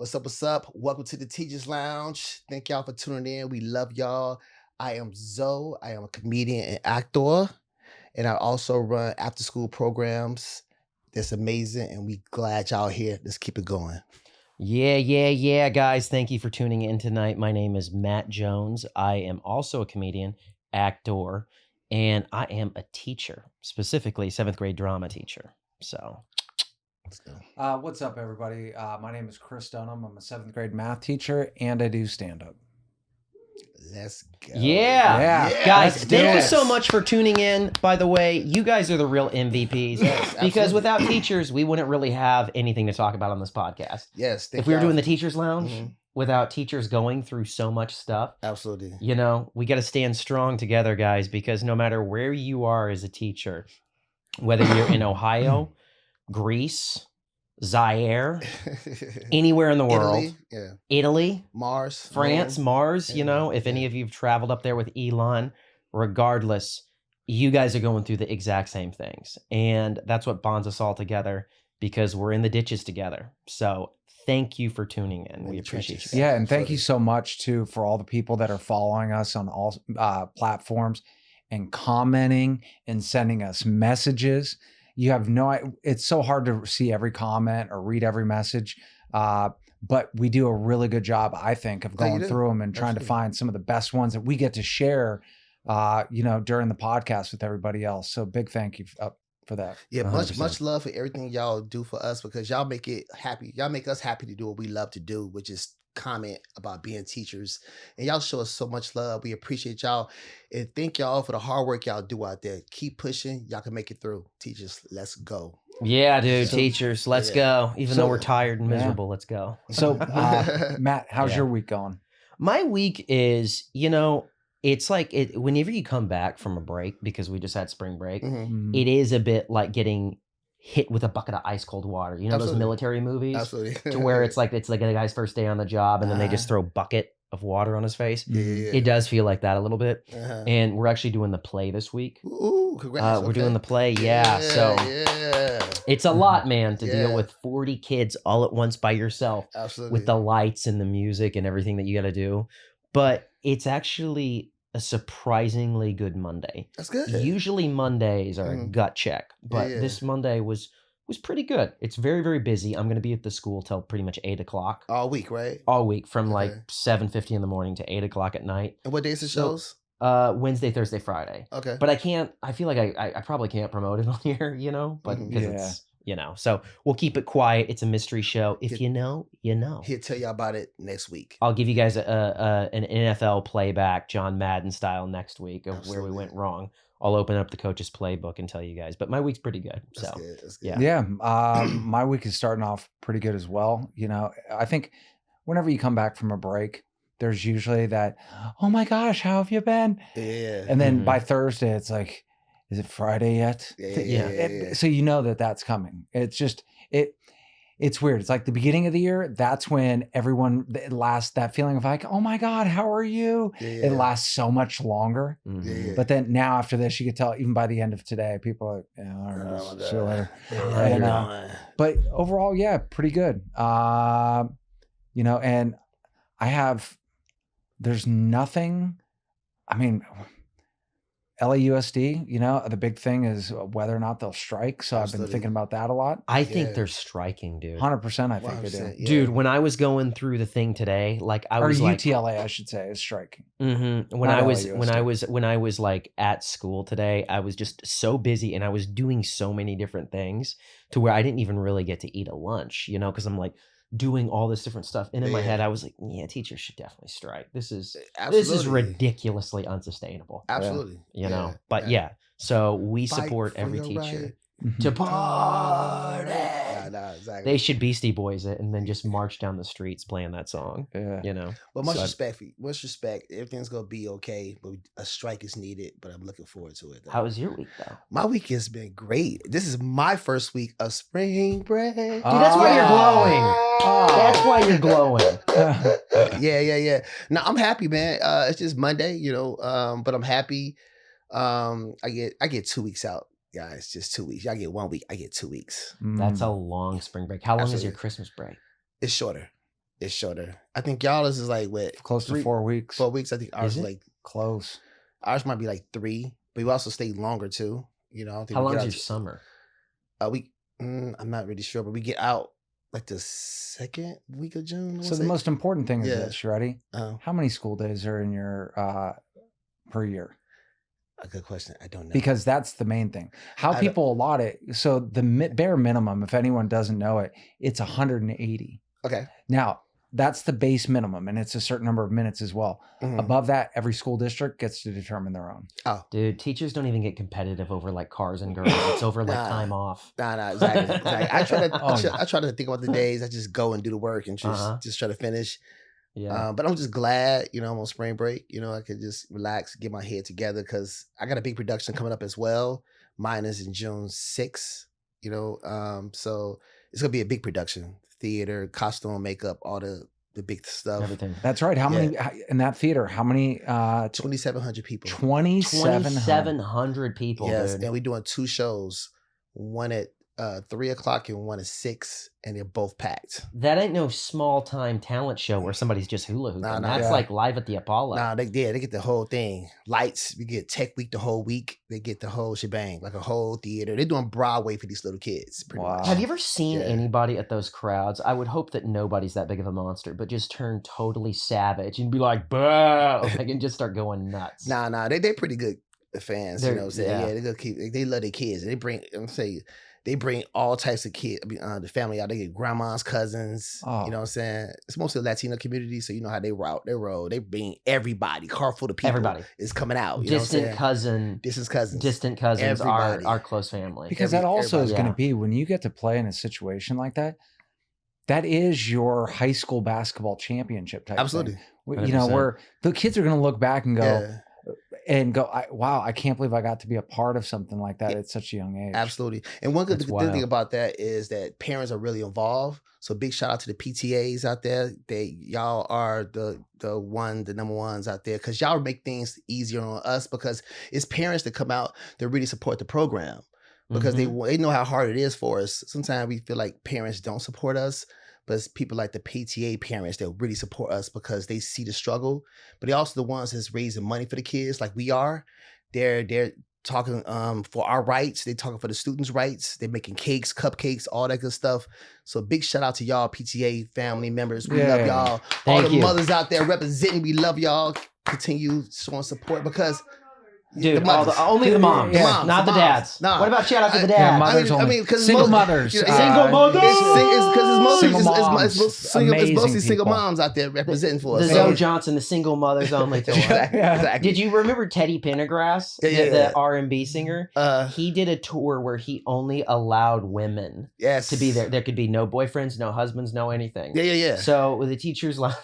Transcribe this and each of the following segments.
What's up? What's up? Welcome to the Teachers Lounge. Thank y'all for tuning in. We love y'all. I am Zoe. I am a comedian and actor, and I also run after school programs. That's amazing, and we glad y'all here. Let's keep it going. Yeah, guys. Thank you for tuning in tonight. My name is Matt Jones. I am also a comedian, actor, and I am a teacher, specifically 7th grade drama teacher. So, let's go. What's up, everybody? My name is Chris Dunham. I'm a 7th grade math teacher, and I do stand-up. Let's go. Yeah. Guys, thank you so much for tuning in. By the way, you guys are the real MVPs. Yes, because without teachers, we wouldn't really have anything to talk about on this podcast. Yes. If we were doing the Teachers Lounge, without teachers going through so much stuff. Absolutely. You know, we got to stand strong together, guys, because no matter where you are as a teacher, whether you're in Ohio, Greece, Zaire, anywhere in the world, Italy, Mars, France, Mars, you know, if any of you have traveled up there with Elon, regardless, you guys are going through the exact same things. And that's what bonds us all together because we're in the ditches together. So thank you for tuning in. We appreciate you. Yeah, and thank you so much, too, for all the people that are following us on all platforms and commenting and sending us messages. You have it's so hard to see every comment or read every message, but we do a really good job, I think, of going through them and trying to find some of the best ones that we get to share, during the podcast with everybody else. So big thank you for that. Yeah, much love for everything y'all do for us because y'all make it happy. Y'all make us happy to do what we love to do, which is comment about being teachers, and y'all show us so much love. We appreciate y'all and thank y'all for the hard work y'all do out there. Keep pushing. Y'all can make it through. Teachers, let's go. Yeah, dude. Teachers, let's go. Even though we're tired and miserable, let's go. So, Matt, how's your week going? My week is, it's like whenever you come back from a break, because we just had spring break, it is a bit like getting hit with a bucket of ice cold water. You know those military movies? Absolutely. To where it's like a guy's first day on the job and then they just throw a bucket of water on his face. Yeah. It does feel like that a little bit. And we're actually doing the play this week. Ooh, congrats. We're doing the play, so it's a lot, man, to deal with 40 kids all at once by yourself. Absolutely. With the lights and the music and everything that you got to do. But it's actually a surprisingly good Monday. That's good. Usually Mondays are a gut check, but this Monday was pretty good. It's very, very busy. I'm going to be at the school till pretty much 8 o'clock. All week, right? All week from like 7:50 in the morning to 8 o'clock at night. And what days the shows? Wednesday, Thursday, Friday. Okay. But I feel like I probably can't promote it on here, but because it's, so we'll keep it quiet. It's a mystery show. If you know, you know. He'll tell you about it next week. I'll give you guys an NFL playback, John Madden style, next week of where we went wrong. I'll open up the coach's playbook and tell you guys. But my week's pretty good. That's So good. That's good. Yeah. My week is starting off pretty good as well. I think whenever you come back from a break, there's usually that, oh my gosh, how have you been? Yeah. And then by Thursday, it's like, is it Friday yet? Yeah. So you know that's coming. It's just, it's weird. It's like the beginning of the year. That's when it lasts, that feeling of like, oh my God, how are you? It lasts so much longer. But then now after this, you can tell even by the end of today, people are like, all right, see you later. But overall, pretty good. And there's nothing, LAUSD, the big thing is whether or not they'll strike. So I've been thinking about that a lot. I think they're striking, dude. 100%, I think they do. Yeah. Dude, when I was going through the thing today, I was UTLA, I should say, is striking. When I was like at school today, I was just so busy and I was doing so many different things to where I didn't even really get to eat a lunch, because I'm like doing all this different stuff. And in my head, I was like, teachers should definitely strike. This is ridiculously unsustainable. Absolutely. But so we support every teacher to party. Exactly. They should Beastie Boys it and then just march down the streets playing that song. But much respect. Everything's gonna be okay, but a strike is needed. But I'm looking forward to it. How was your week though? My week has been great. This is my first week of spring break. Dude, that's why you're glowing. That's why you're glowing. Yeah. No, I'm happy, man. It's just Monday, but I'm happy. I get 2 weeks out. Guys, just 2 weeks. Y'all get 1 week. I get 2 weeks. That's a long spring break. How long is your Christmas break? It's shorter. It's shorter. I think y'all's is like what? Close to 4 weeks. 4 weeks. I think ours is like close. Ours might be like 3, but we also stay longer too. You know, I think how long is your summer? I'm not really sure, but we get out like the second week of June. So the most important thing is this, you ready? Uh-huh. How many school days are in your per year? A good question. I don't know. Because that's the main thing. How people allot it. So the bare minimum, if anyone doesn't know it, it's 180. Okay. Now, that's the base minimum, and it's a certain number of minutes as well. Mhm. Above that, every school district gets to determine their own. Oh, Dude, teachers don't even get competitive over like cars and girls. It's over like time off. Nah, exactly. I try to think about the days. I just go and do the work and just try to finish. Yeah. But I'm just glad, you know, I'm on spring break. You know, I could just relax, get my head together because I got a big production coming up as well. Mine is in June 6th, you know. So it's gonna be a big production. Theater, costume, makeup, all the big stuff. Everything. That's right. How many in that theater? How many 2,700 people. 2,700 people. Yes, dude. and we're doing 2 shows. One at 3 o'clock and one at 6, and they're both packed. That ain't no small time talent show where somebody's just hula hooping. That's like live at the Apollo. Nah, they get the whole thing. Lights, we get Tech Week the whole week. They get the whole shebang, like a whole theater. They're doing Broadway for these little kids. Pretty much. Have you ever seen anybody at those crowds? I would hope that nobody's that big of a monster, but just turn totally savage and be like, "Boo!" Like, and just start going nuts. Nah, they're pretty good fans. You know what I'm saying? Yeah. They go they love their kids. They bring all types of kids, the family out. They get grandmas, cousins. You know what I'm saying? It's mostly a Latino community, so you know how they roll. They bring everybody, car full of people. Everybody is coming out. You distant know cousins, distant cousins, everybody. our close family. Because that also is going to be when you get to play in a situation like that. That is your high school basketball championship type. Absolutely. Thing. You know, where the kids are going to look back and go. Wow, I can't believe I got to be a part of something like that at such a young age. Absolutely. And one good thing about that is that parents are really involved. So big shout out to the PTAs out there. Y'all are the number ones out there because y'all make things easier on us because it's parents that come out that really support the program because they know how hard it is for us. Sometimes we feel like parents don't support us. But it's people like the PTA parents that really support us because they see the struggle. But they're also the ones that's raising money for the kids like we are. They're talking for our rights. They're talking for the students' rights. They're making cakes, cupcakes, all that good stuff. So big shout out to y'all, PTA family members. We love y'all. All the mothers out there representing, we love y'all. Continue showing support because... Dude, only the moms, not the dads. Nah. What about shout out to the dads? Yeah, mothers because single mothers. Single mothers. It's mostly single moms out there representing for us. The Zoe Johnson, the single mothers only tour. Exactly. Did you remember Teddy Pendergrass, the R&B singer? He did a tour where he only allowed women to be there. There could be no boyfriends, no husbands, no anything. Yeah. So the Teachers Lounge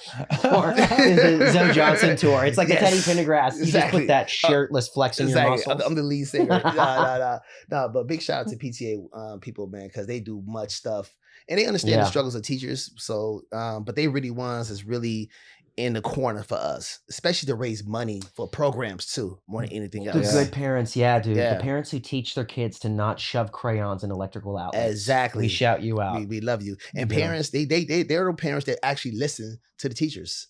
tour, the Zoe Johnson tour, it's like the Teddy Pendergrass. You just put that shirtless flexing your muscles. I'm the lead singer. No, but big shout out to PTA people, man, because they do much stuff and they understand the struggles of teachers. So, but they really ones is really in the corner for us, especially to raise money for programs too, more than anything else. The good parents, dude. The parents who teach their kids to not shove crayons in electrical outlets. Exactly. We shout you out. We love you. And parents, they're the parents that actually listen to the teachers.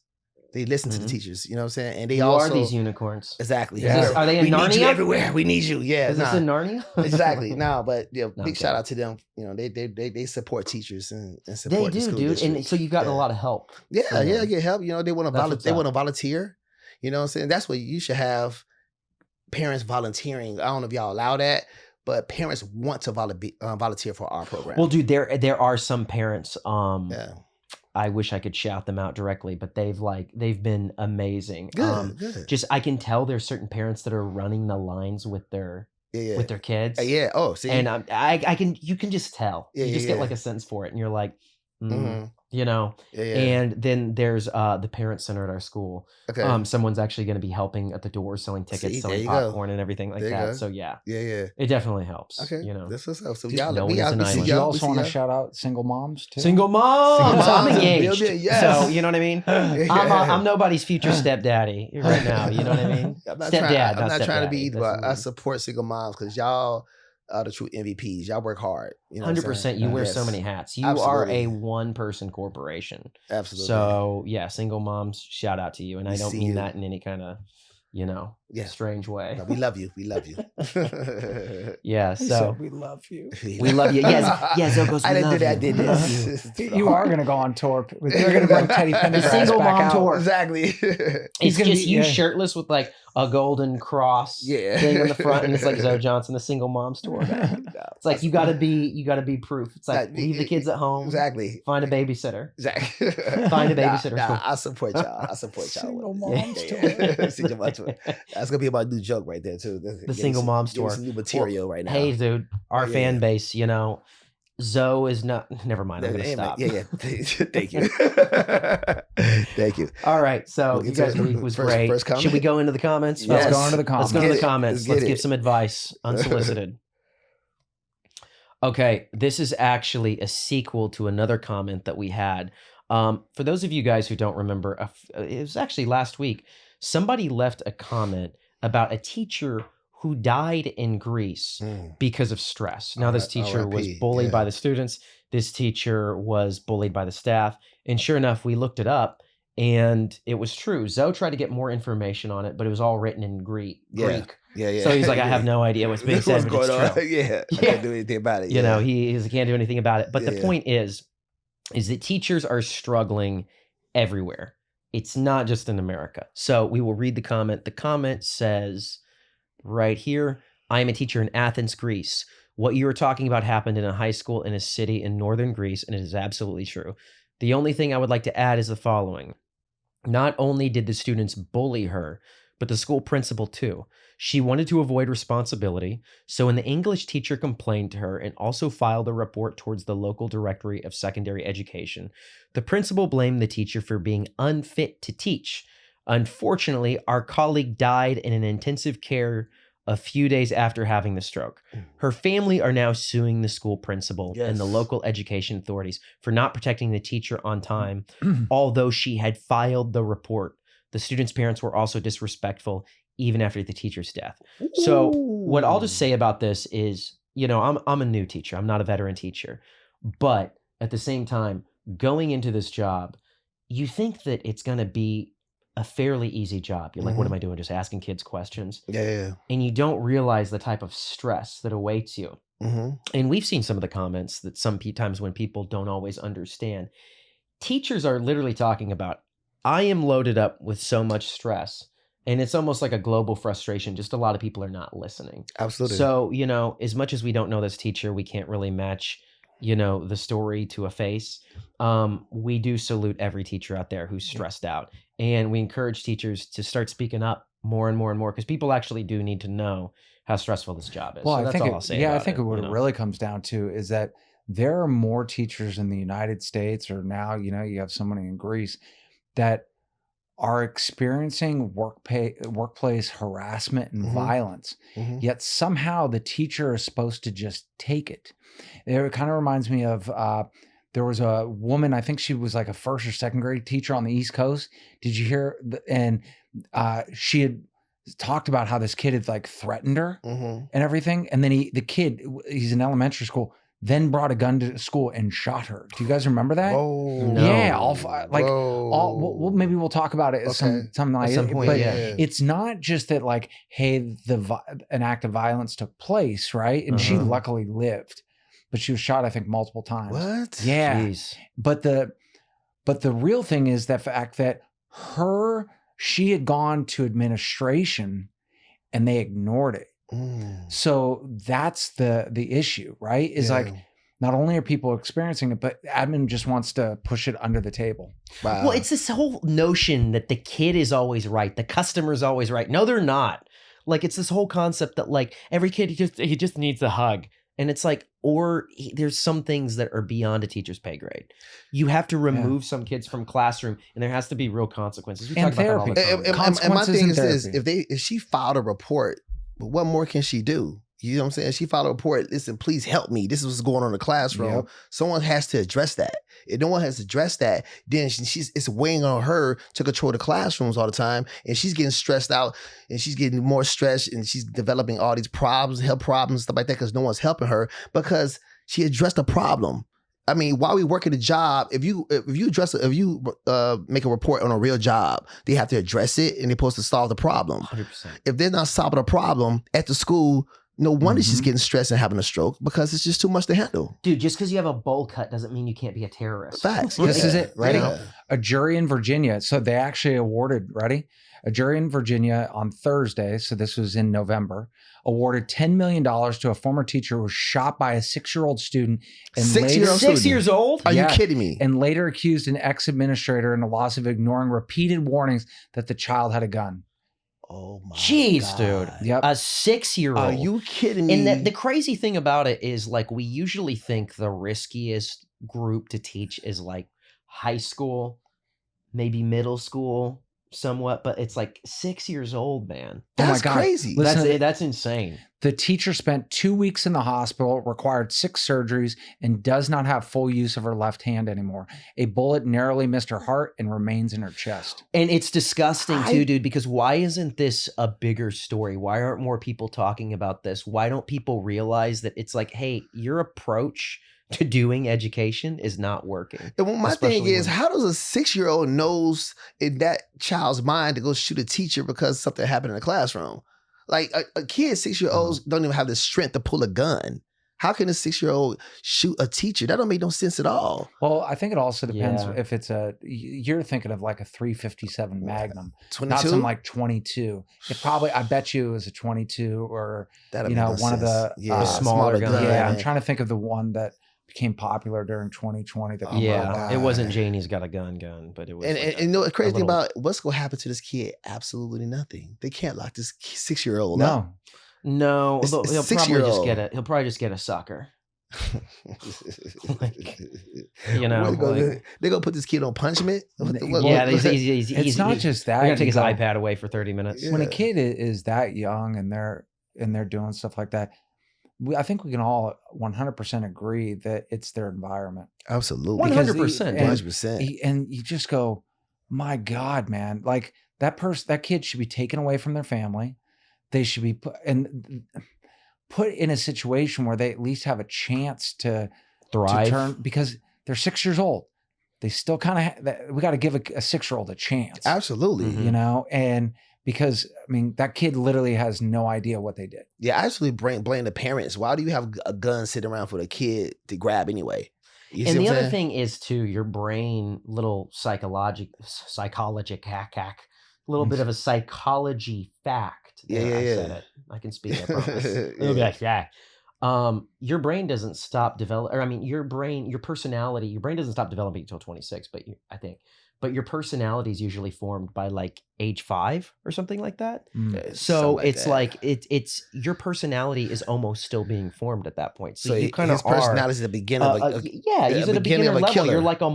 They listen to the teachers, you know what I'm saying? And they are these unicorns. Exactly. Are they in Narnia? We need you everywhere. We need you. Yeah. Is this in Narnia? Exactly. But big shout out to them. You know, they support teachers and support the school districts. And so you've gotten a lot of help. Yeah, I get help. You know, they want to volunteer. You know what I'm saying? That's what you should have, parents volunteering. I don't know if y'all allow that, but parents want to volunteer for our program. Well, dude, there are some parents I wish I could shout them out directly, but they've been amazing. Good. Just I can tell there's certain parents that are running the lines with their kids. Oh, see, and you can just tell. You just get like a sense for it, and you're like, you know. And then there's the parent center at our school. Okay. Someone's actually going to be helping at the door, selling tickets, selling popcorn, and everything like that. So yeah, it definitely helps. Okay, you know, that's what's up. So Just y'all, knowing we it's out. an We see island. You y'all. also want to shout out single moms too. Single moms. I'm engaged. Yes. So you know what I mean. I'm nobody's future stepdaddy right now. You know what I mean. I'm not Stepdad. I'm not trying to be either. I support single moms because y'all are the true MVPs. Y'all work hard. You know what I'm 100%. saying? You wear Yes. so many hats. You are Absolutely. a one-person corporation. Absolutely. So yeah, single moms, shout out to you. And I don't see mean you. that in any kind of, Yeah. strange way. No, we love you. We love you. Yeah. He So said, we love you. we love you. Yes, Zoe goes, I we didn't do love that. I you. did We love this. you. You are going to go on tour. They're going to bring Teddy Pendergrass single back mom out. tour. Exactly. It's gonna just be- you yeah. shirtless with like a golden cross Yeah. thing on the front, and it's like Zoe Johnson, the single mom's tour. It's like you gotta be proof. It's like leave the kids at home. Exactly. Find a babysitter. Exactly. Find a babysitter. Nah, I support y'all. I support y'all. Single with it. moms Yeah. Single moms tour. That's gonna be my new joke right there too. The single moms tour. Some new material right now. Hey, dude, our Yeah. fan base, Zoe is not. Never mind. I'm gonna stop. Yeah. Thank you. Thank you. All right. So We'll you get to guys' the week was first great. comment? Should we go into the comments? Yes. Let's go into the comments. Let's go into the Get it. comments. Let's Let's get give it. some advice unsolicited. Okay, this is actually a sequel to another comment that we had. For those of you guys who don't remember, it was actually last week. Somebody left a comment about a teacher who died in Greece because of stress. Now, this teacher was RIP, bullied by yeah. the students. This teacher was bullied by the staff. And sure enough, we looked it up. And it was true. Zoe tried to get more information on it, but it was all written in Greek. Yeah. So he's like, I have no idea what's being said, but it's true. Yeah. I can't do anything about it. You know, he can't do anything about it. But the Yeah. point is that teachers are struggling everywhere. It's not just in America. So we will read the comment. The comment says right here, I am a teacher in Athens, Greece. What you were talking about happened in a high school in a city in northern Greece, and it is absolutely true. The only thing I would like to add is the following. Not only did the students bully her, but the school principal too. She wanted to avoid responsibility, so when the English teacher complained to her and also filed a report towards the local directory of secondary education, the principal blamed the teacher for being unfit to teach. Unfortunately, our colleague died in an intensive care a few days after having the stroke. Her family are now suing the school principal and the Yes. local education authorities for not protecting the teacher on time, although she had filed the report. The students' parents were also disrespectful even after the teacher's death. So what I'll just say about this is, I'm a new teacher. I'm not a veteran teacher. But at the same time, going into this job, you think that it's going to be a fairly easy job. You're like, what am I doing? Just asking kids questions. Yeah. And you don't realize the type of stress that awaits you. And we've seen some of the comments that sometimes when people don't always understand, teachers are literally talking about, I am loaded up with so much stress. And it's almost like a global frustration. Just a lot of people are not listening. Absolutely. So, as much as we don't know this teacher, we can't really match, the story to a face. We do salute every teacher out there who's stressed out. And we encourage teachers to start speaking up more and more and more because people actually do need to know how stressful this job is. Well, So I that's think all I'll say. I about think it, what it really comes down to is that there are more teachers in the United States, or now, you have somebody in Greece that are experiencing workplace harassment and violence. Yet somehow the teacher is supposed to just take it. It kind of reminds me of there was a woman, I think she was like a first or second grade teacher on the East Coast. Did you hear? And she had talked about how this kid had like threatened her and everything. And then he's in elementary school, then brought a gun to school and shot her. Do you guys remember that? Whoa. No. Yeah, maybe we'll talk about it at some point, but yeah. it's not just that like, hey, an act of violence took place, right? And she luckily lived, but she was shot, I think, multiple times. What? Yeah. Jeez. But the real thing is the fact that she had gone to administration and they ignored it. So that's the issue, right? Is like, not only are people experiencing it, but admin just wants to push it under the table. Wow. Well, it's this whole notion that the kid is always right. The customer's always right. No, they're not. Like, it's this whole concept that like every kid, he just needs a hug. And it's like, there's some things that are beyond a teacher's pay grade. You have to remove some kids from classroom, and there has to be real consequences. We And talk about that all the therapy. time. And my thing is this: therapy. if she filed a report, what more can she do? You know what I'm saying? She filed a report. Listen, please help me. This is what's going on in the classroom. Yep. Someone has to address that. If no one has addressed that, then it's weighing on her to control the classrooms all the time. And she's getting stressed out and she's getting more stressed and she's developing all these problems, health problems, stuff like that, because no one's helping her because she addressed the problem. I mean, while we work at a job, if you make a report on a real job, they have to address it and they're supposed to solve the problem. 100%. If they're not solving a problem at the school, no wonder she's getting stressed and having a stroke because it's just too much to handle. Dude, just because you have a bowl cut doesn't mean you can't be a terrorist. Facts. This is it. Ready? Yeah. A jury in Virginia. So they actually awarded, ready? A jury in Virginia on Thursday, so this was in November, awarded $10 million to a former teacher who was shot by a 6-year-old student. And 6-year-old later, 6 years old? Are Yeah. you kidding me? and later accused an ex-administrator in the loss of ignoring repeated warnings that the child had a gun. Oh my Jeez, God. dude. Yep. A 6-year-old. Are you kidding me? And the crazy thing about it is, like, we usually think the riskiest group to teach is like high school, maybe middle school, somewhat, but it's like 6 years old, man. Oh my That's God. crazy. Listen, That's insane. The teacher spent 2 weeks in the hospital, required 6 surgeries, and does not have full use of her left hand anymore. A bullet narrowly missed her heart and remains in her chest. And it's disgusting too, dude, because why isn't this a bigger story? Why aren't more people talking about this? Why don't people realize that it's like, hey, your approach to doing education is not working? And my thing Especially is, when- how does a 6-year-old knows in that child's mind to go shoot a teacher because something happened in the classroom? Like a kid, 6-year-olds don't even have the strength to pull a gun. How can a 6-year-old shoot a teacher? That don't make no sense at all. Well, I think it also depends Yeah. if it's you're thinking of like a 357 Magnum, 22? not some like 22. It probably, I bet you it was a 22 or, That'd you make know, no one of sense. the smaller gun. yeah, I'm trying to think of the one that became popular during 2020. That Oh my yeah, God. it wasn't Janie's got a gun, but it was. And, like and, and you know what crazy thing little- about what's going to happen to this kid? Absolutely nothing. They can't lock this 6-year-old up. No, no, It's- it's he'll probably just 6-year-old. get it. He'll probably just get a sucker. Like, you know, What, like- they're going to put this kid on punishment? yeah, it's not just that. They're gonna take his you go- iPad away for 30 minutes. Yeah. When a kid is that young and they're doing stuff like that, I think we can all 100% agree that it's their environment. Absolutely. 100%. 100%. And you just go, my God, man! Like that kid should be taken away from their family. They should be put in a situation where they at least have a chance to Thrive. turn, because they're 6 years old. They still kind of we got to give a 6-year-old a chance. Absolutely. Mhm. You know, and because I mean that kid literally has no idea what they did. Yeah, I actually blame the parents. Why do you have a gun sitting around for the kid to grab anyway? You see And the what I'm other saying? thing is too, your brain, little psychology hack, a little bit of a psychology fact. Yeah, There, yeah, I said yeah. it. I can speak. I promise. It'll be Yeah. like, yeah. Your brain doesn't stop developing. Or I mean, your brain doesn't stop developing until 26. But your personality is usually formed by like age 5 or something like that. Mm. So Something it's that. like it's your personality is almost still being formed at that point. So, So you kind of his personality is the beginning of a yeah, he's at the beginning of a level. killer. You're like a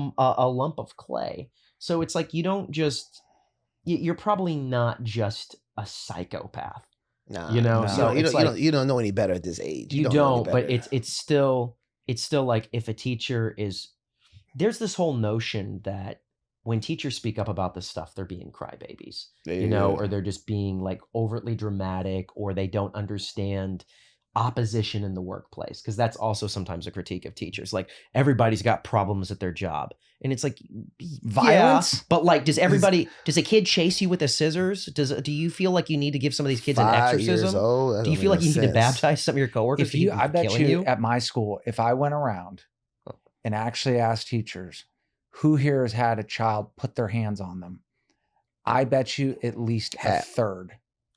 lump of clay. So it's like you don't just you're probably not just a psychopath. Nah, You know, No. so you it's don't, like, you don't know any better at this age. you know any don't, but better. it's still like if a teacher is there's this whole notion that when teachers speak up about this stuff, they're being crybabies, you know, or they're just being like overtly dramatic, or they don't understand opposition in the workplace, because that's also sometimes a critique of teachers. Like everybody's got problems at their job, and it's like Violence? yeah, but like does a kid chase you with the scissors? Do you feel like you need to give some of these kids an 5 years exorcism? old, that Do you don't feel like make you no need to sense. baptize some of your coworkers? If you, I bet killing you at my school, if I went around and actually asked teachers, who here has had a child put their hands on them? I bet you at least a Half. third.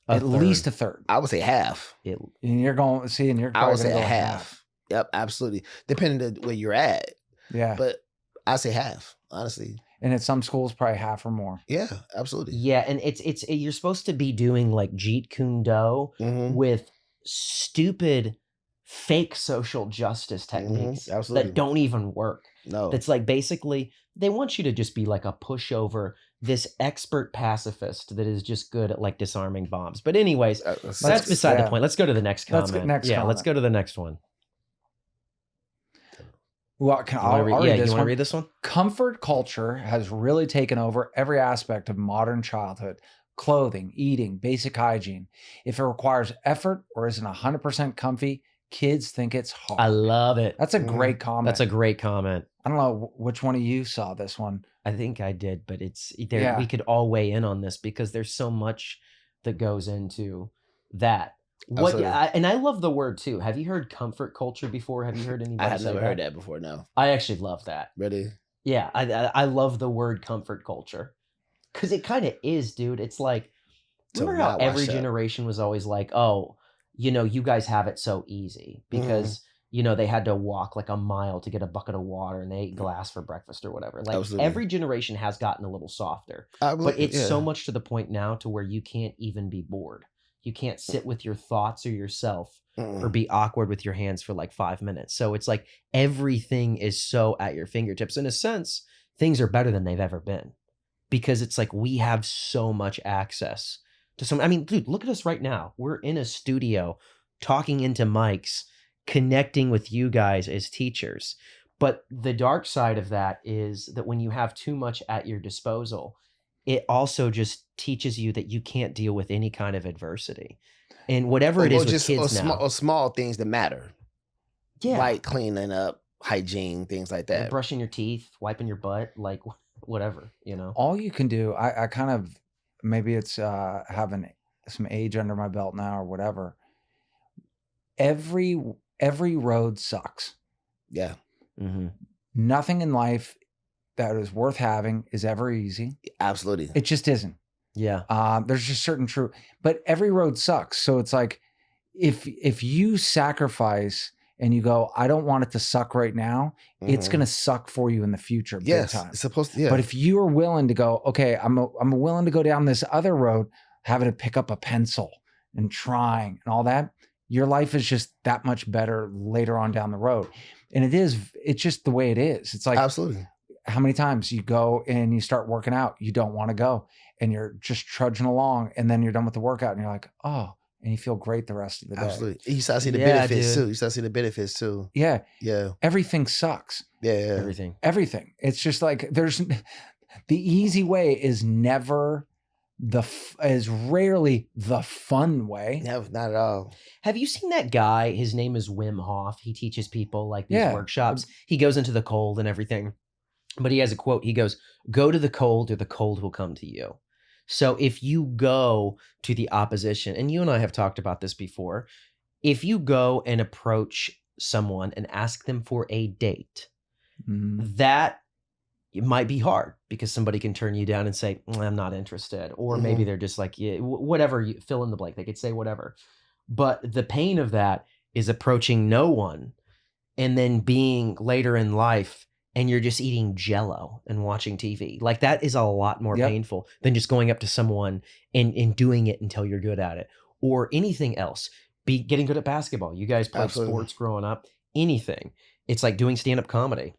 A At third. least a third. I would say half. It- And you're going, see, and you're I would probably say going to go half. Yep, absolutely. Depending on where you're at, Yeah. but I say half. Honestly, And at some schools, probably half or more. yeah, absolutely. yeah, and it's you're supposed to be doing like Jeet Kune Do Mhm. with stupid fake social justice techniques absolutely. that don't even work. No, That's like basically they want you to just be like a pushover this expert pacifist that is just good at like disarming bombs. But anyways, That's that's beside the point. Let's go to the next Let's comment. go next Let's comment. go to the next one. Well, I'll read this you want one. to read this one? Comfort culture has really taken over every aspect of modern childhood. Clothing, eating, basic hygiene. If it requires effort or isn't 100% comfy, kids think it's hard. I love it. That's a great comment. That's a great comment. I don't know which one of you saw this one. I think I did, but it's there. We could all weigh in on this because there's so much that goes into that. And I love the word too. Have you heard comfort culture before? Have you heard anybody? I have never heard that before. No, I actually love that. Really? Yeah, I love the word comfort culture because it kind of is, dude. It's like, remember how every generation was always like, oh, you guys have it so easy because they had to walk like a mile to get a bucket of water and they ate glass for breakfast or whatever. Like every generation has gotten a little softer, but it's so much to the point now to where you can't even be bored. You can't sit with your thoughts or yourself or be awkward with your hands for like 5 minutes. So it's like everything is so at your fingertips. In a sense, things are better than they've ever been because it's like we have so much access to some. I mean, dude, look at us right now. We're in a studio talking into mics, connecting with you guys as teachers. But the dark side of that is that when you have too much at your disposal, it also just teaches you that you can't deal with any kind of adversity. And whatever it is with kids now. Or small things that matter. Yeah. Like cleaning up, hygiene, things like that. Brushing your teeth, wiping your butt, like whatever, All you can do, I kind of, maybe it's having some age under my belt now or whatever. Every road sucks. Yeah. Mm-hmm. Nothing in life that is worth having is ever easy. Absolutely. It just isn't. Yeah. There's just certain truth, but every road sucks. So it's like, if you sacrifice and you go, I don't want it to suck right now, it's going to suck for you in the future. Yes. Big time. It's supposed to, yeah. But if you are willing to go, okay, I'm willing to go down this other road, having to pick up a pencil and trying and all that, your life is just that much better later on down the road. And it's just the way it is. It's like, absolutely. How many times you go and you start working out, you don't want to go and you're just trudging along and then you're done with the workout and you're like, oh, and you feel great the rest of the day. Absolutely. You start seeing the benefits too. You start seeing the benefits too. Yeah. Yeah. Everything sucks. Yeah. Everything. It's just like the easy way is never is rarely the fun way. No, not at all. Have you seen that guy? His name is Wim Hof. He teaches people like these workshops. He goes into the cold and everything. But he has a quote. He goes, go to the cold or the cold will come to you. So if you go to the opposition, and you and I have talked about this before, if you go and approach someone and ask them for a date, that it might be hard because somebody can turn you down and say, I'm not interested. Or maybe they're just like, yeah, whatever, you fill in the blank. They could say whatever. But the pain of that is approaching no one and then being later in life and you're just eating Jell-O and watching TV. Like that is a lot more painful than just going up to someone and doing it until you're good at it or anything else. Getting good at basketball. You guys played sports growing up, anything. It's like doing stand-up comedy.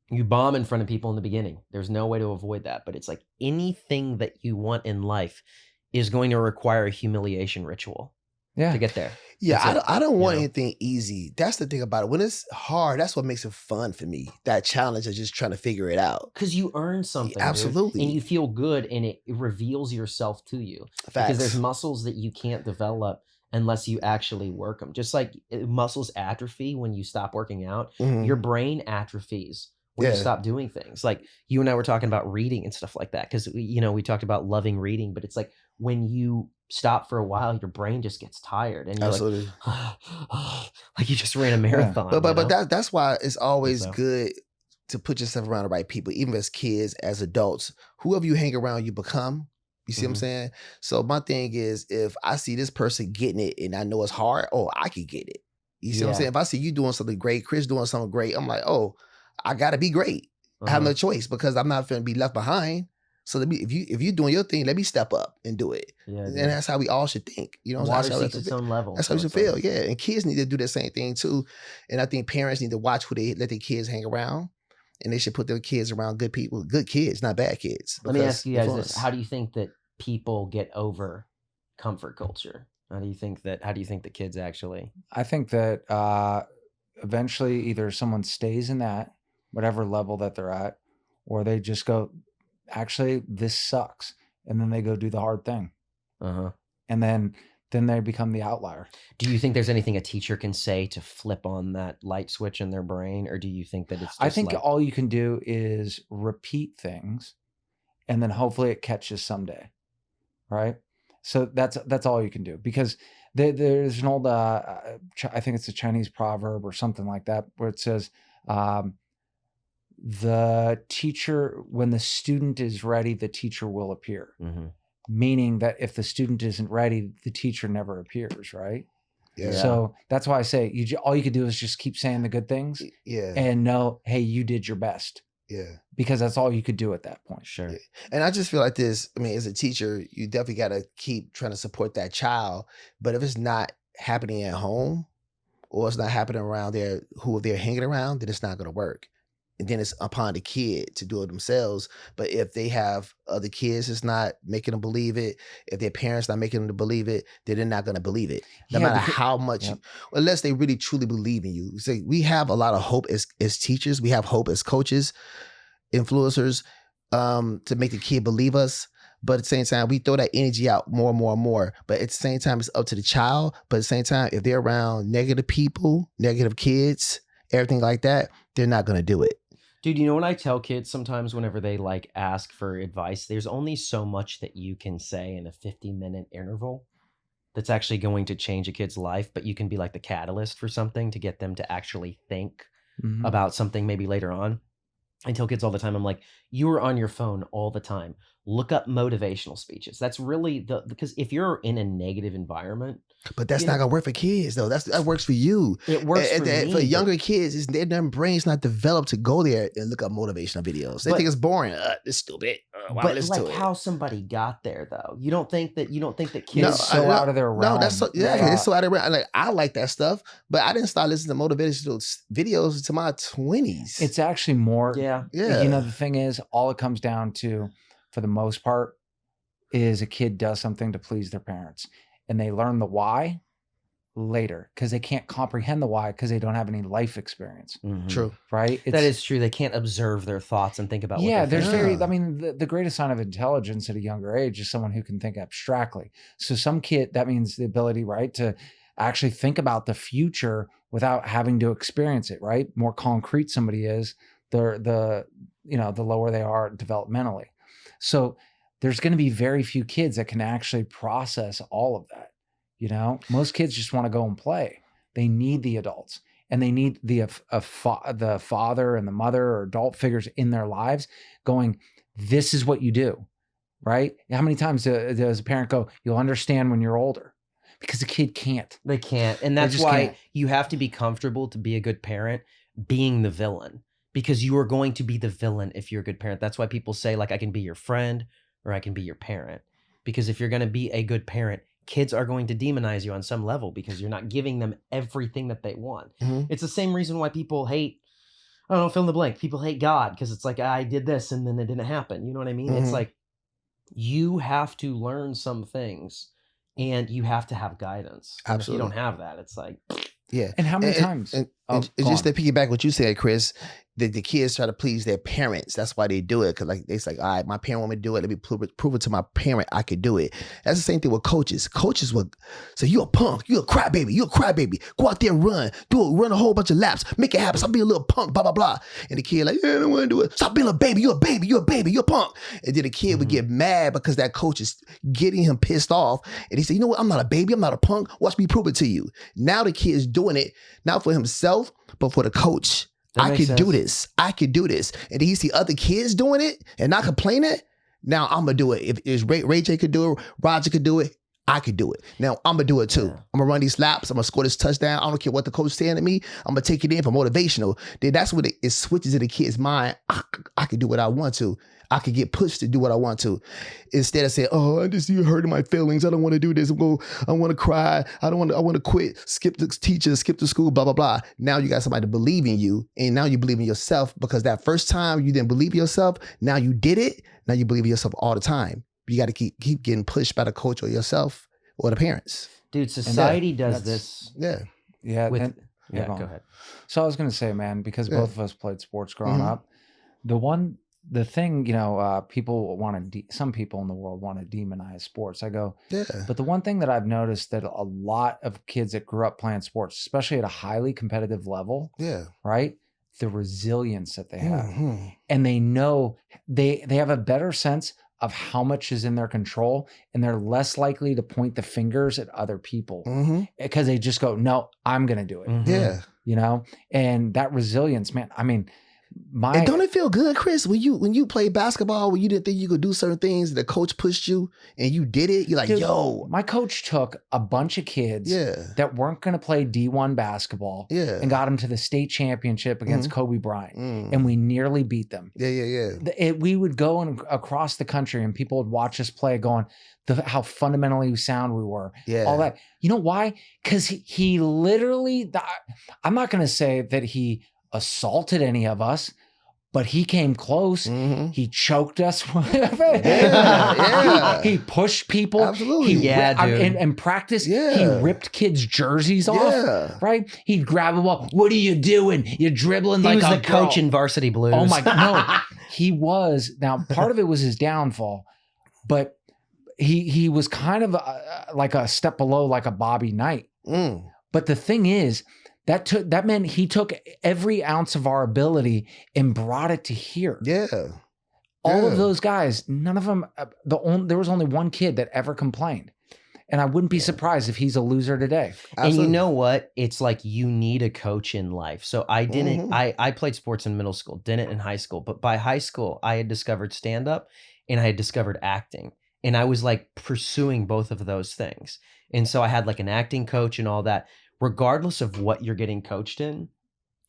You bomb in front of people in the beginning. There's no way to avoid that. But it's like anything that you want in life is going to require a humiliation ritual to get there. Yeah, I don't want anything easy. That's the thing about it. When it's hard, that's what makes it fun for me. That challenge of just trying to figure it out. Because you earn something. Absolutely. Dude, and you feel good and it reveals yourself to you. Facts. Because there's muscles that you can't develop unless you actually work them. Just like muscles atrophy when you stop working out, your brain atrophies when you stop doing things. Like you and I were talking about reading and stuff like that. Because, we talked about loving reading, but it's like when you stop for a while, your brain just gets tired and you're like, like you just ran a marathon. But that's why it's always good to put yourself around the right people, even as kids, as adults. Whoever you hang around, you become. You see what I'm saying? So my thing is, if I see this person getting it and I know it's hard, I could get it. You see what I'm saying? If I see you doing something great, Chris doing something great, I'm like, I gotta be great. I have no choice because I'm not going to be left behind. So if you're doing your thing, let me step up and do it. Yeah, and that's how we all should think. Water seeks its own level. That's how you should feel. Yeah, and kids need to do the same thing too. And I think parents need to watch who they let their kids hang around. and they should put their kids around good people, good kids, not bad kids. Let me ask you guys this: how do you think that people get over comfort culture? How do you think the kids actually? I think that eventually either someone stays in that whatever level that they're at, or they just go, actually, this sucks, and then they go do the hard thing, and then they become the outlier. Do you think there's anything a teacher can say to flip on that light switch in their brain, or do you think that it's just I think all you can do is repeat things, and then hopefully it catches someday, right? So that's all you can do, because there's an old I think it's a Chinese proverb or something like that, where it says the teacher, when the student is ready, the teacher will appear. Meaning that if the student isn't ready, the teacher never appears, right? Yeah. So that's why I say all you could do is just keep saying the good things, and know, hey, you did your best. Yeah. Because that's all you could do at that point. Sure. Yeah. And I just feel like this, I mean, as a teacher, you definitely got to keep trying to support that child. But if it's not happening at home, or it's not happening around there, who they're hanging around, then it's not going to work. And then it's upon the kid to do it themselves. But if they have other kids that's not making them believe it, if their parents not making them believe it, then they're not going to believe it. No matter how much, unless they really truly believe in you. So we have a lot of hope as teachers. We have hope as coaches, influencers, to make the kid believe us. But at the same time, we throw that energy out more and more and more. But at the same time, it's up to the child. But at the same time, if they're around negative people, negative kids, everything like that, they're not going to do it. Dude, you know what I tell kids sometimes whenever they like ask for advice, there's only so much that you can say in a 50-minute interval that's actually going to change a kid's life, but you can be like the catalyst for something to get them to actually think about something maybe later on. I tell kids all the time, I'm like, you are on your phone all the time. Look up motivational speeches. That's really because if you're in a negative environment. But that's not going to work for kids, though. That works for you. It works for me. For younger kids, their brain's not developed to go there and look up motivational videos. They think it's boring. It's stupid. But like how somebody got there, though. You don't think that kids out of their realm. No, that's it's so out of their realm. Like, I like that stuff, but I didn't start listening to motivational videos until my 20s. It's actually more. Yeah. You know, the thing is, all it comes down to, for the most part, is a kid does something to please their parents, and they learn the why later because they can't comprehend the why because they don't have any life experience. True. Right? That is true. They can't observe their thoughts and think about what they're thinking. I mean, the greatest sign of intelligence at a younger age is someone who can think abstractly. So some kid, that means the ability, right, to actually think about the future without having to experience it, right? More concrete somebody is, the lower they are developmentally. So there's going to be very few kids that can actually process all of that. You know, most kids just want to go and play. They need the adults, and they need the father and the mother or adult figures in their lives going, this is what you do, right? How many times does a parent go, you'll understand when you're older? Because the kid can't. They can't. And that's why you have to be comfortable to be a good parent being the villain, because you are going to be the villain if you're a good parent. That's why people say, like, I can be your friend or I can be your parent. Because if you're going to be a good parent, kids are going to demonize you on some level because you're not giving them everything that they want. It's the same reason why people hate, I don't know, fill in the blank. People hate God because it's like, I did this and then it didn't happen. You know what I mean? It's like, you have to learn some things and you have to have guidance. Absolutely. If you don't have that, it's like... Yeah. And how many times? And just to piggyback what you said, Chris, the kids try to please their parents. That's why they do it. Because it's like, all right, my parent want me to do it. Let me prove it to my parent I could do it. That's the same thing with coaches. Coaches will say, you a punk. You a crybaby. You a crybaby. Go out there and run. Run a whole bunch of laps. Make it happen. Stop being a little punk, blah, blah, blah. And the kid like, yeah, I don't want to do it. Stop being a baby. You're a baby. You're a baby. You're a punk. And then the kid would get mad because that coach is getting him pissed off. And he said, you know what? I'm not a baby. I'm not a punk. Watch me prove it to you. Now the kid is doing it, not for himself, but for the coach. I could do this. I could do this. And he see other kids doing it and not complaining. Now I'm going to do it. If Ray J could do it, Roger could do it, I could do it. Now I'm gonna do it too. Yeah. I'm gonna run these laps. I'm gonna score this touchdown. I don't care what the coach is saying to me. I'm gonna take it in for motivational. Then that's what it switches in the kid's mind. I can do what I want to. I could get pushed to do what I want to. Instead of saying, oh, I just, you're hurting my feelings. I don't want to do this. I want to cry. I want to quit, skip the teacher, skip the school, blah, blah, blah. Now you got somebody to believe in you. And now you believe in yourself, because that first time you didn't believe in yourself. Now you did it. Now you believe in yourself all the time. You got to keep getting pushed by the coach or yourself or the parents. Dude, society does this. Yeah. Yeah. With, Go go ahead. So I was going to say, man, because both of us played sports growing up, the thing, people some people in the world want to demonize sports. I go, but the one thing that I've noticed that a lot of kids that grew up playing sports, especially at a highly competitive level, right? The resilience that they have. And they know they have a better sense of how much is in their control, and they're less likely to point the fingers at other people because they just go, no, I'm going to do it. And that resilience, man, I mean, and don't it feel good, Chris, when you play basketball, when you didn't think you could do certain things, the coach pushed you and you did it? You're like, dude, yo. My coach took a bunch of kids that weren't going to play D1 basketball and got them to the state championship against Kobe Bryant. And we nearly beat them. We would go across the country and people would watch us play going, how fundamentally sound we were. All that. You know why? Because he literally, I'm not going to say that he assaulted any of us, but he came close. He choked us. He pushed people. Absolutely. Dude. In practice, he ripped kids' jerseys off. Right? He'd grab a ball. What are you doing? You're dribbling like a girl. He was the coach in Varsity Blues. Oh my God. No, he was. Now, part of it was his downfall, but he was kind of like a step below, like a Bobby Knight. But the thing is, that meant he took every ounce of our ability and brought it to here. All of those guys, none of them, there was only one kid that ever complained. And I wouldn't be surprised if he's a loser today. Absolutely. And you know what? It's like you need a coach in life. So I didn't, I played sports in middle school, didn't in high school. But by high school, I had discovered stand-up and I had discovered acting. And I was like pursuing both of those things. And so I had like an acting coach and all that. Regardless of what you're getting coached in,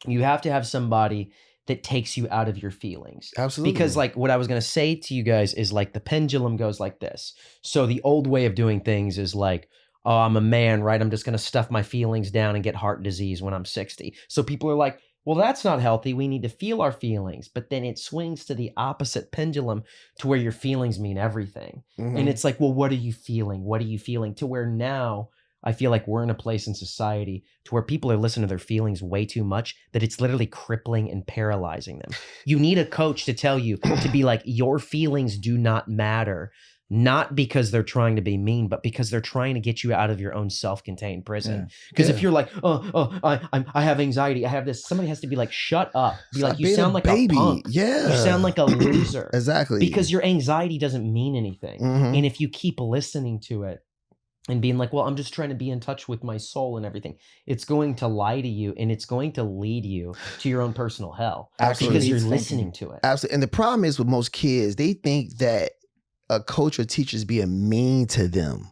you have to have somebody that takes you out of your feelings. Absolutely. Because like what I was going to say to you guys is like the pendulum goes like this. So the old way of doing things is like, oh, I'm a man, right? I'm just going to stuff my feelings down and get heart disease when I'm 60. So people are like, well, that's not healthy. We need to feel our feelings. But then it swings to the opposite pendulum to where your feelings mean everything. And it's like, well, what are you feeling? What are you feeling? To where now I feel like we're in a place in society to where people are listening to their feelings way too much that it's literally crippling and paralyzing them. You need a coach to tell you to be like, your feelings do not matter, not because they're trying to be mean, but because they're trying to get you out of your own self-contained prison. Because if you're like, I have anxiety, I have this, somebody has to be like, shut up. Be like, you sound like a punk. You sound like a loser. Exactly. Because your anxiety doesn't mean anything. And if you keep listening to it, and being like, well, I'm just trying to be in touch with my soul and everything, it's going to lie to you and it's going to lead you to your own personal hell. Absolutely. Because you're listening to it. Absolutely. And the problem is with most kids, they think that a coach or teacher is being mean to them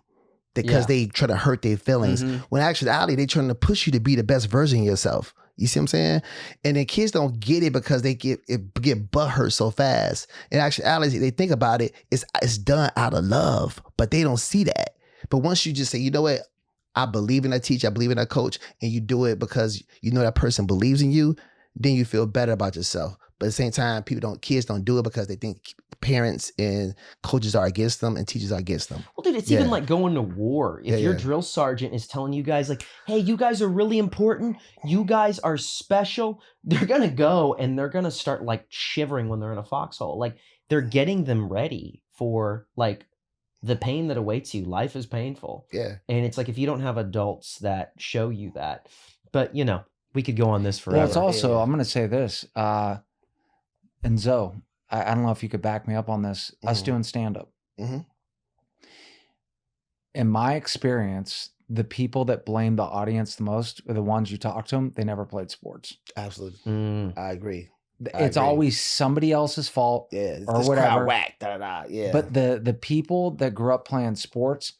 because they try to hurt their feelings. When in actuality, they're trying to push you to be the best version of yourself. You see what I'm saying? And then kids don't get it because they get butthurt so fast. In actuality, they think about it, it's done out of love, but they don't see that. But once you just say, you know what, I believe in that teacher, I believe in that coach, and you do it because you know that person believes in you, then you feel better about yourself. But at the same time, kids don't do it because they think parents and coaches are against them and teachers are against them. Well, dude, it's even like going to war. If your drill sergeant is telling you guys like, hey, you guys are really important, you guys are special, they're going to go and they're going to start like shivering when they're in a foxhole. Like they're getting them ready for like the pain that awaits you. Life is painful. And it's like, if you don't have adults that show you that, but you know, we could go on this forever. Well, it's also, I'm going to say this, and Zoe, I don't know if you could back me up on this, us doing stand-up. In my experience, the people that blame the audience the most are the ones you talk to them, they never played sports. Absolutely. I agree. It's always somebody else's fault or whatever. Whack, But the people that grew up playing sports,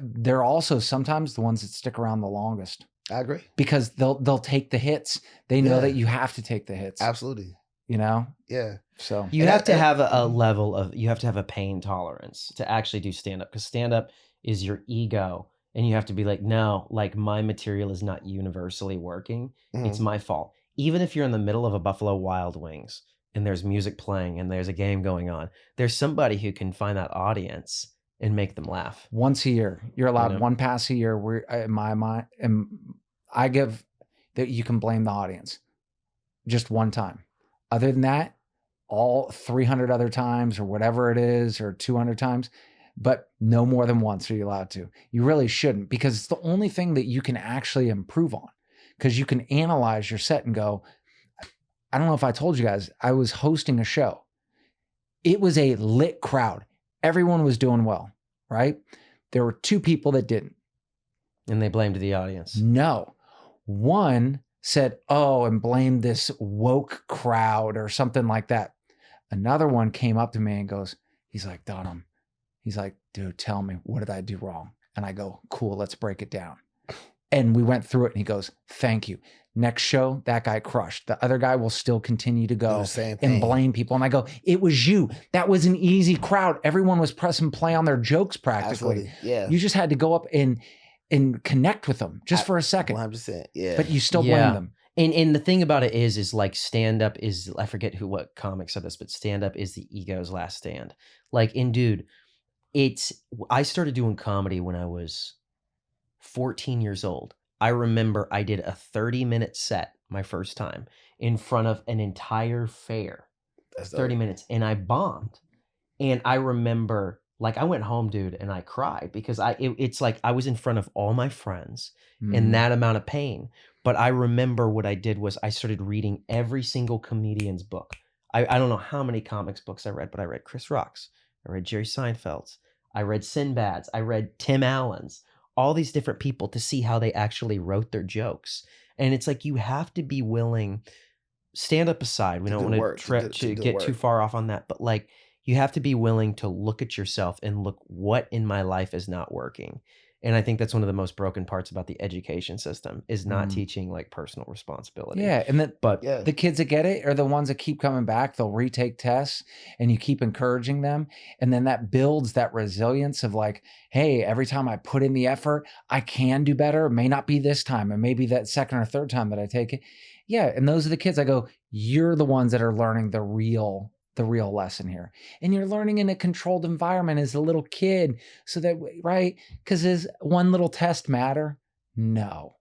they're also sometimes the ones that stick around the longest. I agree. Because they'll take the hits. They know that you have to take the hits. Absolutely. You know? Yeah. So you have to have a level of, you have to have a pain tolerance to actually do stand-up, because stand-up is your ego, and you have to be like, no, like my material is not universally working. It's my fault. Even if you're in the middle of a Buffalo Wild Wings and there's music playing and there's a game going on, there's somebody who can find that audience and make them laugh. Once a year, you're allowed one pass a year. Where in my mind, and I give that you can blame the audience just one time. Other than that, all 300 other times or whatever it is, or 200 times, but no more than once are you allowed to. You really shouldn't, because it's the only thing that you can actually improve on, because you can analyze your set and go, I don't know if I told you guys, I was hosting a show. It was a lit crowd. Everyone was doing well, right? There were 2 people that didn't. And they blamed the audience. No. One said, oh, and blamed this woke crowd or something like that. Another one came up to me and goes, he's like, Dunham, he's like, dude, tell me, what did I do wrong? And I go, cool, let's break it down. And we went through it, and he goes, thank you. Next show, that guy crushed. The other guy will still continue to go and blame people. And I go, it was you. That was an easy crowd. Everyone was pressing play on their jokes practically. Absolutely. Yeah. You just had to go up and connect with them just for a second. 100%. Yeah. But you still blame them. And the thing about it is like stand-up is, I forget what comic said this, but stand-up is the ego's last stand. Like, and dude, I started doing comedy when I was 14 years old. I remember I did a 30-minute set my first time in front of an entire fair. That's 30 minutes, and I bombed. And I remember, like, I went home, dude, and I cried because it's like I was in front of all my friends and that amount of pain. But I remember what I did was I started reading every single comedian's book. I don't know how many comics books I read, but I read Chris Rock's, I read Jerry Seinfeld's, I read Sinbad's, I read Tim Allen's, all these different people to see how they actually wrote their jokes. And it's like, you have to be willing, stand up aside, we don't want to get too far off on that, but like, you have to be willing to look at yourself and look, what in my life is not working. And I think that's one of the most broken parts about the education system, is not teaching like personal responsibility. Yeah. And the kids that get it are the ones that keep coming back. They'll retake tests, and you keep encouraging them. And then that builds that resilience of like, hey, every time I put in the effort, I can do better. It may not be this time, and maybe that second or third time that I take it. Yeah. And those are the kids I go, you're the ones that are learning the real lesson here. And you're learning in a controlled environment as a little kid, so that, right? Because does one little test matter? No.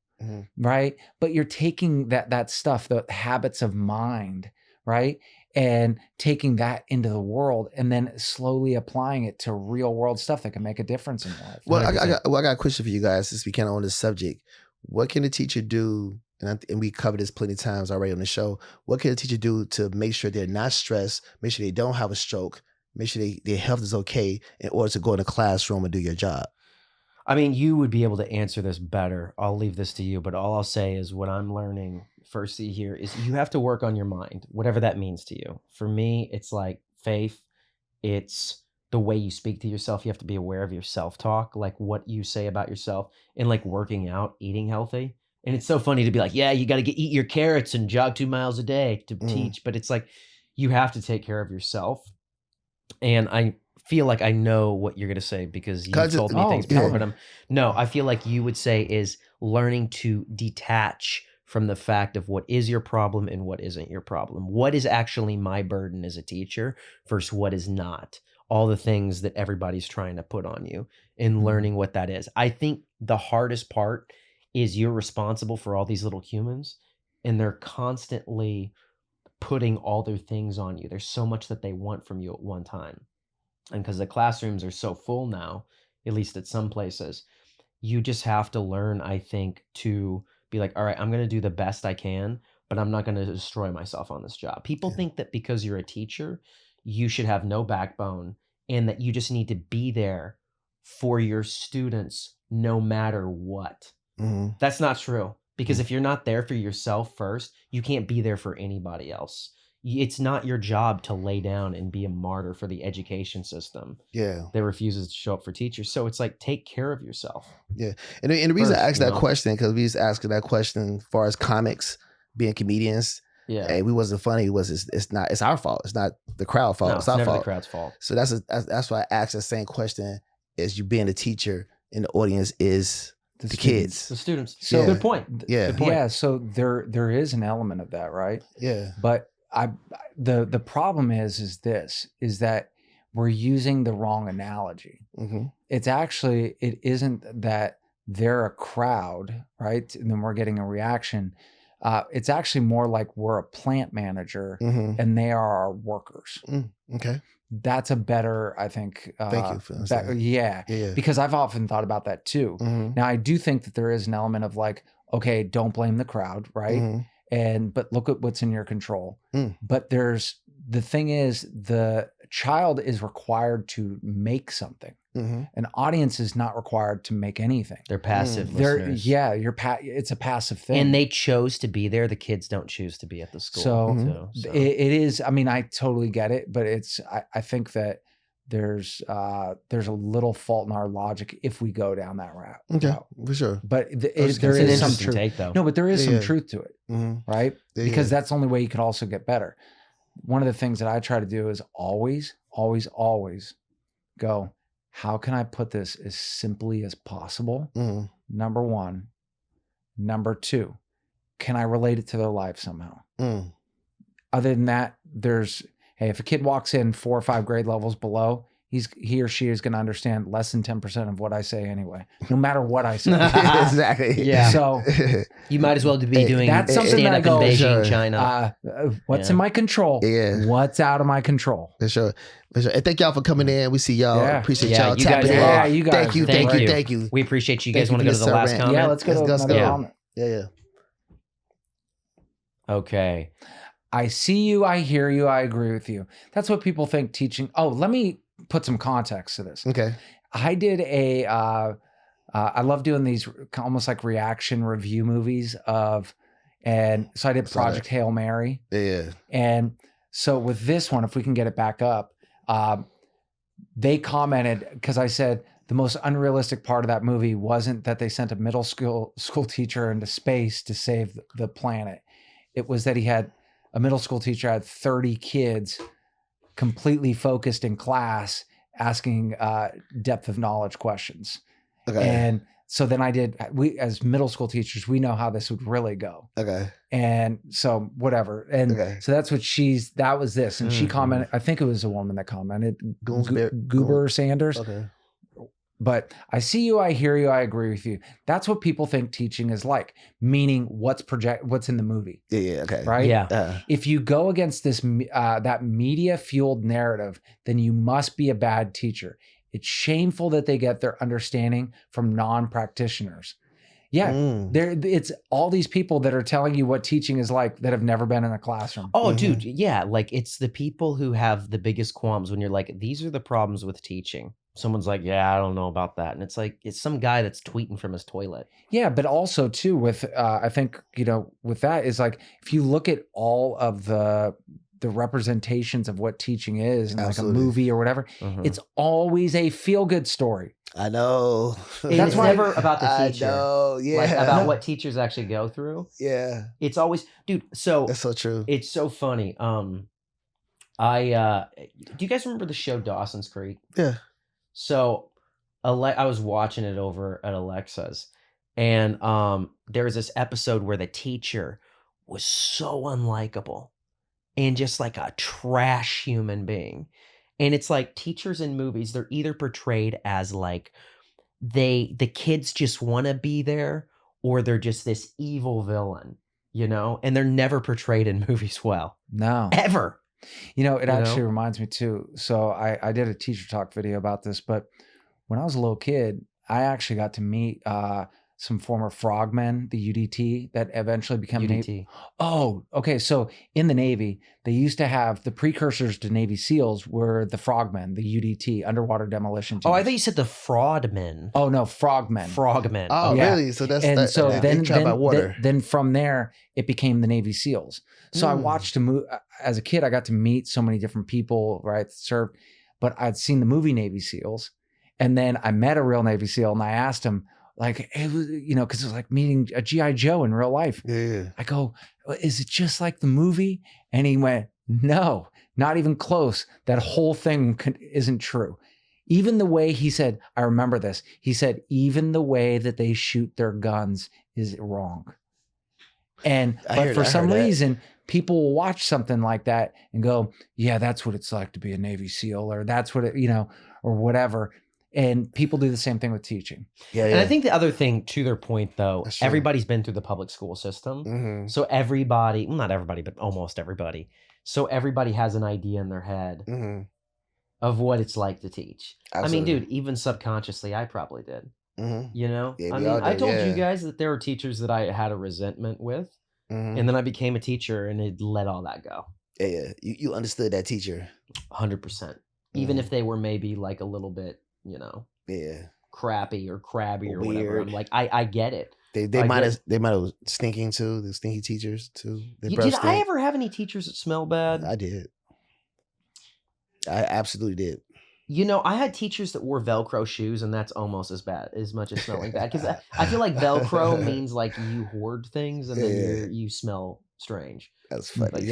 Right? But you're taking that stuff, the habits of mind, right? And taking that into the world, and then slowly applying it to real world stuff that can make a difference in life. Well, I got a question for you guys, since we kind of on this subject. What can a teacher do? And we covered this plenty of times already on the show. What can a teacher do to make sure they're not stressed, make sure they don't have a stroke, make sure their health is okay, in order to go in the classroom and do your job? I mean, you would be able to answer this better. I'll leave this to you, but all I'll say is what I'm learning firstly here is you have to work on your mind, whatever that means to you. For me, it's like faith. It's the way you speak to yourself. You have to be aware of your self-talk, like what you say about yourself, and like working out, eating healthy. And it's so funny to be like, yeah, you got to eat your carrots and jog 2 miles a day to teach. But it's like, you have to take care of yourself. And I feel like I know what you're going to say, because you told me things before. But no, I feel like you would say is learning to detach from the fact of what is your problem and what isn't your problem. What is actually my burden as a teacher versus what is not. All the things that everybody's trying to put on you, and learning what that is. I think the hardest part is you're responsible for all these little humans, and they're constantly putting all their things on you. There's so much that they want from you at one time. And because the classrooms are so full now, at least at some places, you just have to learn, I think, to be like, all right, I'm going to do the best I can, but I'm not going to destroy myself on this job. People think that because you're a teacher, you should have no backbone, and that you just need to be there for your students no matter what. That's not true, because if you're not there for yourself first, you can't be there for anybody else. it's not your job to lay down and be a martyr for the education system Yeah. that refuses to show up for teachers. So it's like, take care of yourself. Yeah. And the reason I First, asked that question, because we was asking that question as far as comics being comedians. Yeah. Hey, we wasn't funny. It's our fault. It's not the crowd fault. No, it's our never fault. the crowd's fault. So that's why I asked the same question as you being a teacher and the audience is the kids. The students. So good point. Yeah. Good point. Yeah. So there is an element of that, right? Yeah. But the problem is that we're using the wrong analogy. Mm-hmm. It isn't that they're a crowd, right? And then we're getting a reaction. It's actually more like we're a plant manager and they are our workers. Okay. That's a better, I think. Thank you for that. Yeah. Because I've often thought about that too. Now, I do think that there is an element of like, okay, don't blame the crowd, right? But look at what's in your control. But the thing is, the child is required to make something. An audience is not required to make anything. They're passive listeners. Yeah, it's a passive thing. And they chose to be there. The kids don't choose to be at the school. So it is, I mean, I totally get it, but I think that there's a little fault in our logic if we go down that route. Okay, for sure. But there is some truth. Take, though. No, but there is some truth to it, right? Yeah, because that's the only way you could also get better. One of the things that I try to do is always go, how can I put this as simply as possible? Number one. Number two, can I relate it to their life somehow? Other than that, if a kid walks in 4 or 5 grade levels below, he or she is going to understand less than 10% of what I say anyway, no matter what I say. Exactly. Yeah. So you might as well be doing that's something stand up that in I go, Beijing, China. What's in my control? Yeah. What's out of my control? For sure. And thank y'all for coming in. We see y'all. Yeah. Appreciate Yeah, y'all you tapping guys in. are Yeah, you guys. Thank you. We appreciate you. You Thank guys you want to for go to the this last rant. comment? Yeah, let's go to Let's another go. comment. Yeah. Okay. I see you. I hear you. I agree with you. That's what people think teaching. Oh, let me put some context to this. Okay. I did I love doing these almost like reaction review movies and so I did Project Hail Mary. Yeah. And so with this one, if we can get it back up, they commented, because I said the most unrealistic part of that movie wasn't that they sent a middle school teacher into space to save the planet. It was that a middle school teacher had 30 kids completely focused in class asking depth of knowledge questions. Okay. And so then we as middle school teachers, we know how this would really go. Okay. And so whatever. And so that's what that was this. And she commented, I think it was a woman that commented, Goober Sanders. Okay. But I see you, I hear you, I agree with you. That's what people think teaching is like, meaning what's in the movie. Yeah. Okay. Right? Yeah. If you go against this that media fueled narrative, then you must be a bad teacher. It's shameful that they get their understanding from non-practitioners. Yeah, it's all these people that are telling you what teaching is like that have never been in a classroom. Oh, dude, yeah. Like, it's the people who have the biggest qualms when you're like, these are the problems with teaching. Someone's like, yeah, I don't know about that. And it's like, it's some guy that's tweeting from his toilet. Yeah, but also too with, I think, with that is like, if you look at all of the representations of what teaching is in like a movie or whatever, it's always a feel-good story. I know. That's never about the teacher. I know. Yeah. Like, about what teachers actually go through. Yeah. It's always, dude. So that's so true. It's so funny. Do you guys remember the show Dawson's Creek? Yeah. So I was watching it over at Alexa's, and there was this episode where the teacher was so unlikable and just like a trash human being. And it's like teachers in movies, they're either portrayed as like the kids just want to be there, or they're just this evil villain, and they're never portrayed in movies well. No. Ever. It actually reminds me too. So I did a teacher talk video about this, but when I was a little kid, I actually got to meet some former frogmen, the UDT, that eventually became UDT. Oh, okay. So in the Navy, they used to have the precursors to Navy SEALs were the frogmen, the UDT, underwater demolition teams. Oh, I thought you said the fraudmen. Oh no, frogmen. Frogmen. Oh, Yeah. really? So that's And so they try by water. then from there it became the Navy SEAls. So I watched as a kid. I got to meet so many different people, right? Served, but I'd seen the movie Navy SEAls, and then I met a real Navy SEAL, and I asked him, like, it was, because it was like meeting a GI Joe in real life. Yeah. I go, is it just like the movie? And he went, no, not even close. That whole thing isn't true. Even the way he said, I remember this. He said, even the way that they shoot their guns is wrong. But for some reason, people will watch something like that and go, yeah, that's what it's like to be a Navy SEAL, or that's what it, or whatever. And people do the same thing with teaching. Yeah. And I think the other thing, to their point, though, everybody's been through the public school system. Mm-hmm. So everybody, well, not everybody, but almost everybody. So everybody has an idea in their head of what it's like to teach. Absolutely. I mean, dude, even subconsciously, I probably did. Mm-hmm. Yeah, I mean, I told you guys that there were teachers that I had a resentment with. And then I became a teacher, and it let all that go. Yeah. You understood that teacher. 100%. Even if they were maybe like a little bit, crappy or crabby or weird. whatever. I'm like, I get it. They might have stinking too. The stinky teachers too. Did I ever have any teachers that smell bad? I did. I absolutely did. I had teachers that wore Velcro shoes, and that's almost as bad, as much as smelling bad. Because I feel like Velcro means like you hoard things, and then you smell strange. That's funny. But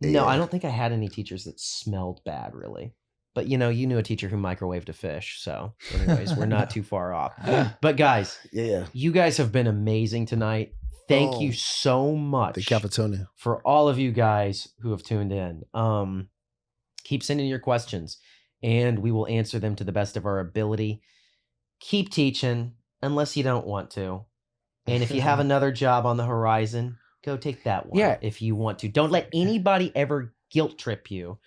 no, I don't think I had any teachers that smelled bad, really. But you knew a teacher who microwaved a fish. So anyways, we're not too far off. But guys, you guys have been amazing tonight. Thank you so much for all of you guys who have tuned in. Keep sending your questions, and we will answer them to the best of our ability. Keep teaching unless you don't want to. And if you have another job on the horizon, go take that one if you want to. Don't let anybody ever guilt trip you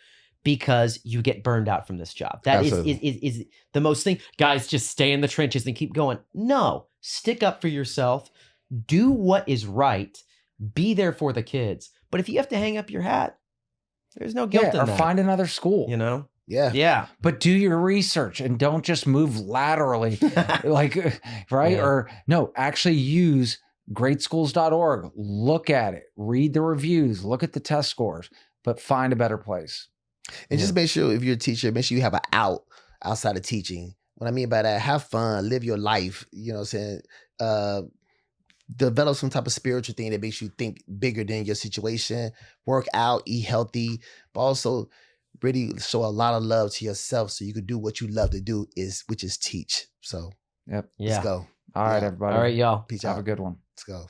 because you get burned out from this job. That is the most thing. Guys, just stay in the trenches and keep going. No, stick up for yourself. Do what is right. Be there for the kids. But if you have to hang up your hat, there's no guilt in that. Or find another school. Yeah. But do your research and don't just move laterally, right? Yeah. Or no, actually use greatschools.org. Look at it, read the reviews, look at the test scores, but find a better place. And just make sure if you're a teacher, make sure you have an outside of teaching. What I mean by that, have fun, live your life, develop some type of spiritual thing that makes you think bigger than your situation, work out, eat healthy, but also really show a lot of love to yourself so you can do what you love to do, which is teach. So let's go. All right, everybody. All right, y'all. Peace Have out. a good one. Let's go.